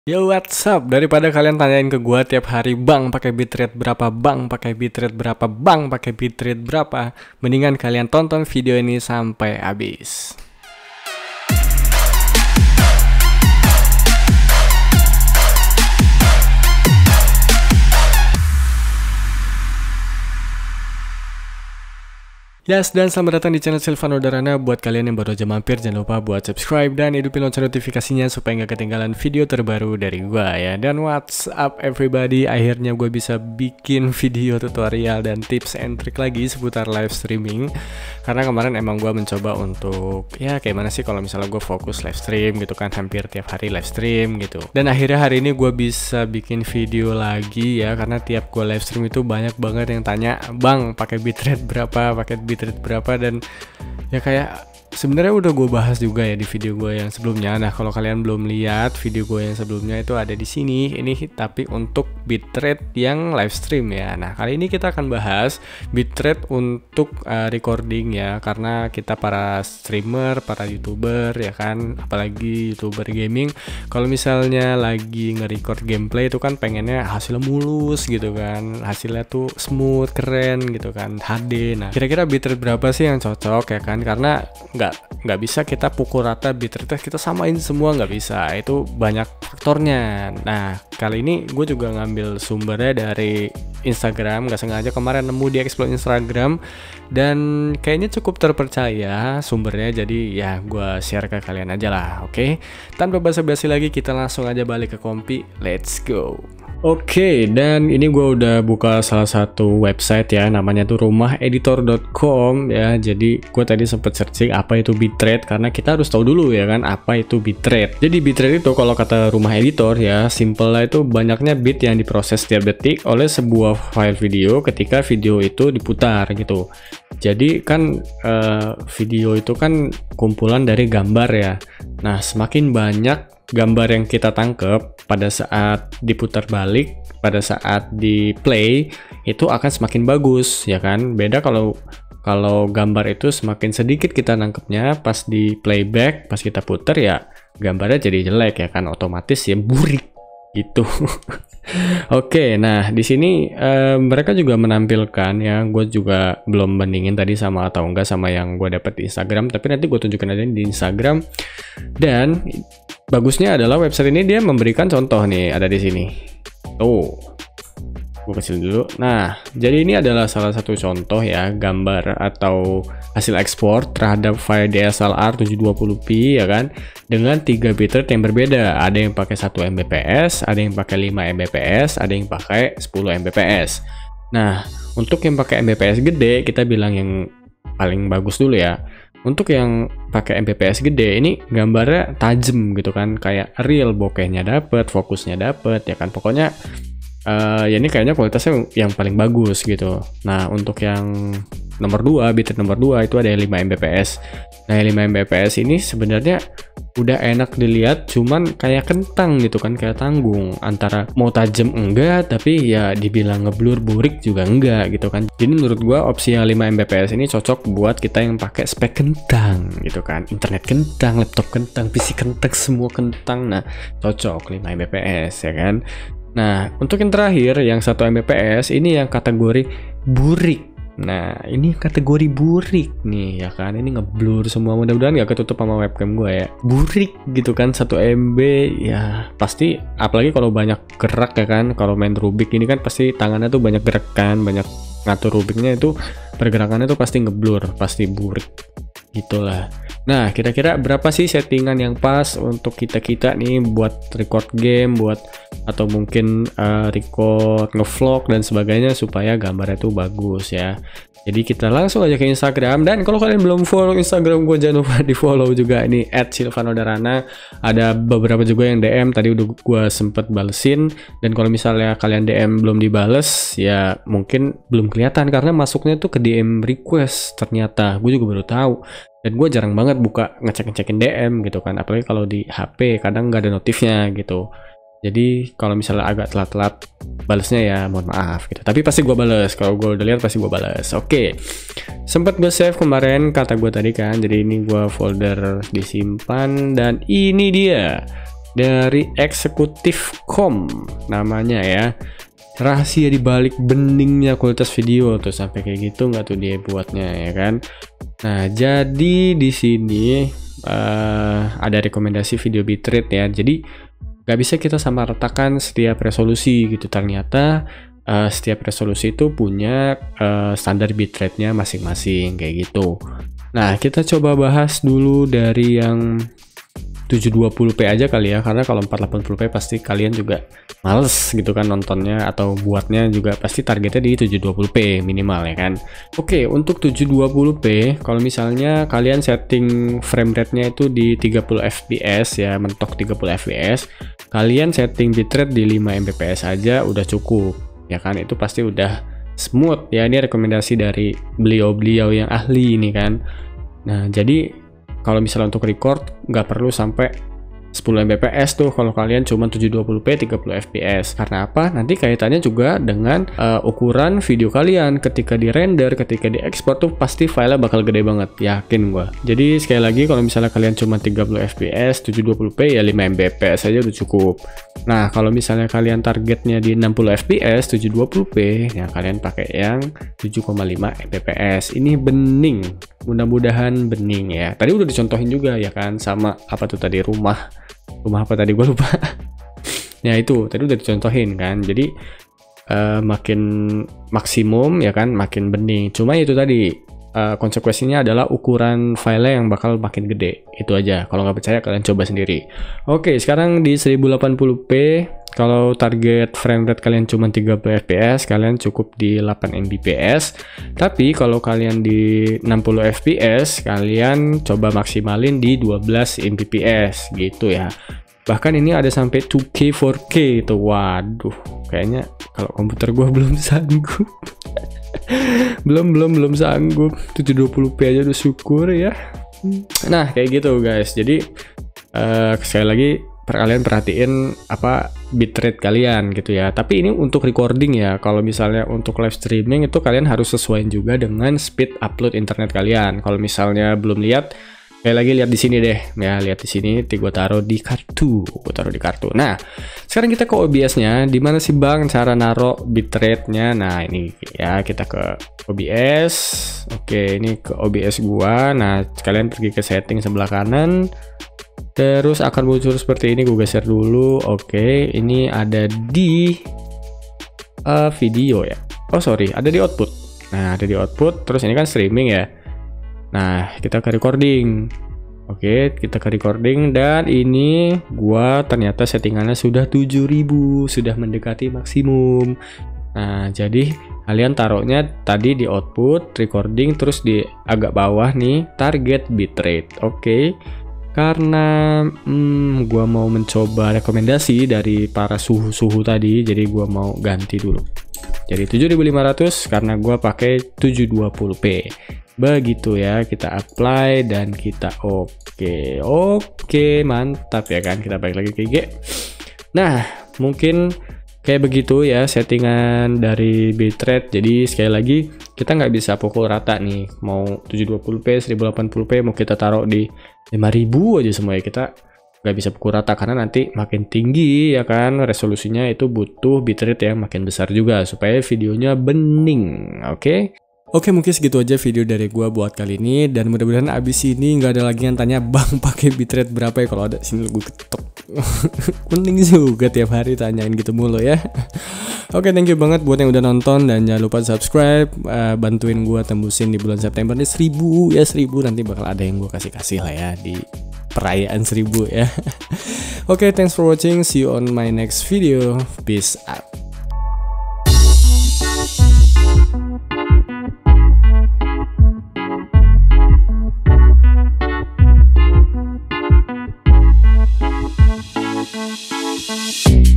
Yo, what's up? Daripada kalian tanyain ke gua tiap hari, bang pakai bitrate berapa, bang pakai bitrate berapa, bang pakai bitrate berapa, mendingan kalian tonton video ini sampai habis. Yes, dan selamat datang di channel Silvano Darana. Buat kalian yang baru aja mampir, jangan lupa buat subscribe dan hidupin lonceng notifikasinya supaya nggak ketinggalan video terbaru dari gua ya. Dan what's up everybody, akhirnya gue bisa bikin video tutorial dan tips and trick lagi seputar live streaming. Karena kemarin emang gue mencoba untuk ya kayak mana sih kalau misalnya gue fokus live stream gitu kan, hampir tiap hari live stream gitu. Dan akhirnya hari ini gue bisa bikin video lagi ya, karena tiap gue live stream itu banyak banget yang tanya, bang pakai bitrate berapa, pakai bitrate berapa, dan ya kayak sebenarnya udah gue bahas juga ya di video gue yang sebelumnya. Nah, kalau kalian belum lihat video gue yang sebelumnya itu ada di sini. Ini tapi untuk bitrate yang live stream ya. Nah, kali ini kita akan bahas bitrate untuk recording ya, karena kita para streamer, para youtuber ya kan, apalagi youtuber gaming, kalau misalnya lagi nge-record gameplay itu kan pengennya hasilnya mulus gitu kan, hasilnya tuh smooth, keren gitu kan, HD. Nah, kira-kira bitrate berapa sih yang cocok ya kan, karena nggak bisa kita pukul rata bitrate kita samain semua, nggak bisa, itu banyak faktornya. Nah, kali ini gue juga ngambil sumbernya dari Instagram, nggak sengaja kemarin nemu di explore Instagram dan kayaknya cukup terpercaya sumbernya, jadi ya gue share ke kalian aja lah. Oke, tanpa basa-basi lagi kita langsung aja balik ke kompi, let's go. Oke, dan ini gue udah buka salah satu website ya, namanya tuh rumaheditor.com ya. Jadi gue tadi sempet searching apa itu bitrate, karena kita harus tahu dulu ya kan apa itu bitrate. Jadi bitrate itu kalau kata rumah editor ya, simple lah, itu banyaknya bit yang diproses setiap detik oleh sebuah file video ketika video itu diputar gitu. Jadi kan video itu kan kumpulan dari gambar ya. Nah, semakin banyak gambar yang kita tangkap pada saat diputar balik, pada saat di play, itu akan semakin bagus ya kan. Beda kalau gambar itu semakin sedikit kita nangkepnya, pas di playback, pas kita putar ya gambarnya jadi jelek ya kan, otomatis ya burik gitu. Oke, nah di sini mereka juga menampilkan ya, gue juga belum bandingin tadi sama atau enggak sama yang gue dapat di Instagram, tapi nanti gue tunjukin aja di Instagram. Dan bagusnya adalah website ini dia memberikan contoh nih, ada di sini. Tuh, gue kecil dulu. Nah, jadi ini adalah salah satu contoh ya, gambar atau hasil ekspor terhadap file DSLR 720p ya kan, dengan 3 bitrate yang berbeda. Ada yang pakai 1 Mbps, ada yang pakai 5 Mbps, ada yang pakai 10 Mbps. Nah, untuk yang pakai Mbps gede, kita bilang yang paling bagus dulu ya. Untuk yang pakai Mbps gede ini gambarnya tajam gitu kan, kayak real, bokehnya dapet, fokusnya dapet ya kan, pokoknya ya ini kayaknya kualitasnya yang paling bagus gitu. Nah, untuk yang nomor 2, bitrate nomor 2 itu ada yang 5 Mbps. Nah, yang 5 Mbps ini sebenarnya udah enak dilihat, cuman kayak kentang gitu kan, kayak tanggung, antara mau tajam enggak, tapi ya dibilang ngeblur burik juga enggak gitu kan. Jadi menurut gua opsi yang 5 Mbps ini cocok buat kita yang pakai spek kentang gitu kan, internet kentang, laptop kentang, PC kentang, semua kentang. Nah, cocok 5 Mbps ya kan. Nah, untuk yang terakhir yang 1 Mbps ini yang kategori burik. Nah, ini kategori burik nih ya kan, ini ngeblur semua, mudah-mudahan gak ketutup sama webcam gue ya. Burik gitu kan, 1 MB ya pasti, apalagi kalau banyak gerak ya kan, kalau main Rubik ini kan pasti tangannya tuh banyak gerakan, banyak ngatur Rubiknya, itu pergerakannya tuh pasti ngeblur, pasti burik gitulah. Nah, kira-kira berapa sih settingan yang pas untuk kita nih buat record game, buat atau mungkin record ngevlog dan sebagainya supaya gambarnya tuh bagus ya. Jadi kita langsung aja ke Instagram, dan kalau kalian belum follow Instagram gue, jangan lupa di follow juga, ini @silvanodarana. Ada beberapa juga yang DM tadi udah gue sempet balesin, dan kalau misalnya kalian DM belum dibales ya mungkin belum kelihatan karena masuknya tuh ke DM request, ternyata gue juga baru tahu. Dan gue jarang banget buka ngecek-ngecekin DM gitu kan, apalagi kalau di HP kadang nggak ada notifnya gitu. Jadi kalau misalnya agak telat-telat balesnya ya mohon maaf gitu. Tapi pasti gue bales, kalau gue udah lihat pasti gue bales. Oke, sempat gue save kemarin kata gue tadi kan. Jadi ini gue folder disimpan, dan ini dia dari Eksekutif.com namanya ya. Rahasia di balik beningnya kualitas video tuh, sampai kayak gitu nggak tuh dia buatnya ya kan. Nah, jadi di sini ada rekomendasi video bitrate ya. Jadi nggak bisa kita samaratakan setiap resolusi gitu. Ternyata setiap resolusi itu punya standar bitrate-nya masing-masing kayak gitu. Nah, kita coba bahas dulu dari yang 720p aja kali ya, karena kalau 480p pasti kalian juga males gitu kan nontonnya, atau buatnya juga pasti targetnya di 720p minimal ya kan. Oke, untuk 720p kalau misalnya kalian setting frame rate-nya itu di 30 fps ya, mentok 30 fps, kalian setting bitrate di 5 mbps aja udah cukup ya kan. Itu pasti udah smooth ya. Ini rekomendasi dari beliau-beliau yang ahli ini kan. Nah, jadi kalau misalnya untuk record nggak perlu sampai 10 mbps tuh kalau kalian cuma 720p 30 fps. Karena apa? Nanti kaitannya juga dengan ukuran video kalian. Ketika di render, ketika di ekspor tuh pasti filenya bakal gede banget, yakin gua. Jadi sekali lagi, kalau misalnya kalian cuma 30 fps 720p ya 5 mbps aja udah cukup. Nah, kalau misalnya kalian targetnya di 60 fps 720p ya kalian pakai yang 7,5 mbps. Ini bening, mudah-mudahan bening ya. Tadi udah dicontohin juga ya kan, sama apa tuh tadi, rumah apa tadi gue lupa. Ya itu tadi udah dicontohin kan. Jadi makin maksimum ya kan makin bening. Cuma itu tadi konsekuensinya adalah ukuran file yang bakal makin gede. Itu aja. Kalau nggak percaya kalian coba sendiri. Oke, sekarang di 1080p kalau target frame rate kalian cuma 30 fps, kalian cukup di 8 mbps. Tapi kalau kalian di 60 fps, kalian coba maksimalin di 12 mbps gitu ya. Bahkan ini ada sampai 2K 4K itu. Waduh, kayaknya kalau komputer gua belum sanggup. belum sanggup. 720p aja udah syukur ya. Nah, kayak gitu guys. Jadi sekali lagi kalian perhatiin apa bitrate kalian gitu ya. Tapi ini untuk recording ya. Kalau misalnya untuk live streaming itu kalian harus sesuaiin juga dengan speed upload internet kalian. Kalau misalnya belum lihat, kayak lagi lihat di sini deh ya, lihat di sini. Gue taruh di kartu, Nah, sekarang kita ke OBS-nya. Dimana sih bang cara naro bitrate-nya? Nah, ini ya, kita ke OBS. Oke, ini ke OBS gua. Nah, kalian pergi ke setting sebelah kanan. Terus akan muncul seperti ini. Gue geser dulu. Oke, ini ada di video ya. Oh sorry, ada di output. Nah, ada di output. Terus ini kan streaming ya. Nah, kita ke recording. Oke, kita ke recording. Dan ini gua ternyata settingannya sudah 7000, sudah mendekati maksimum. Nah, jadi kalian taruhnya tadi di output recording, terus di agak bawah nih target bitrate. Oke. Karena gua mau mencoba rekomendasi dari para suhu tadi, jadi gua mau ganti dulu. Jadi 7500 karena gua pakai 720p. Begitu ya, kita apply dan kita oke, mantap ya kan. Kita balik lagi ke IG. Nah, mungkin kayak begitu ya settingan dari bitrate. Jadi sekali lagi kita nggak bisa pukul rata nih, mau 720p 1080p mau kita taruh di 5000 aja semua ya, kita nggak bisa pukul rata karena nanti makin tinggi ya kan resolusinya, itu butuh bitrate yang makin besar juga supaya videonya bening. Oke, mungkin segitu aja video dari gua buat kali ini, dan mudah-mudahan abis ini nggak ada lagi yang tanya bang pakai bitrate berapa ya. Kalau ada sini gue ketok. Penting juga tiap hari tanyain gitu mulu ya. Oke, thank you banget buat yang udah nonton, dan jangan lupa subscribe, bantuin gua tembusin di bulan September ini 1000 ya, 1000 nanti bakal ada yang gua kasih lah ya di perayaan 1000 ya. Oke, thanks for watching, see you on my next video, peace out. We'll be right back.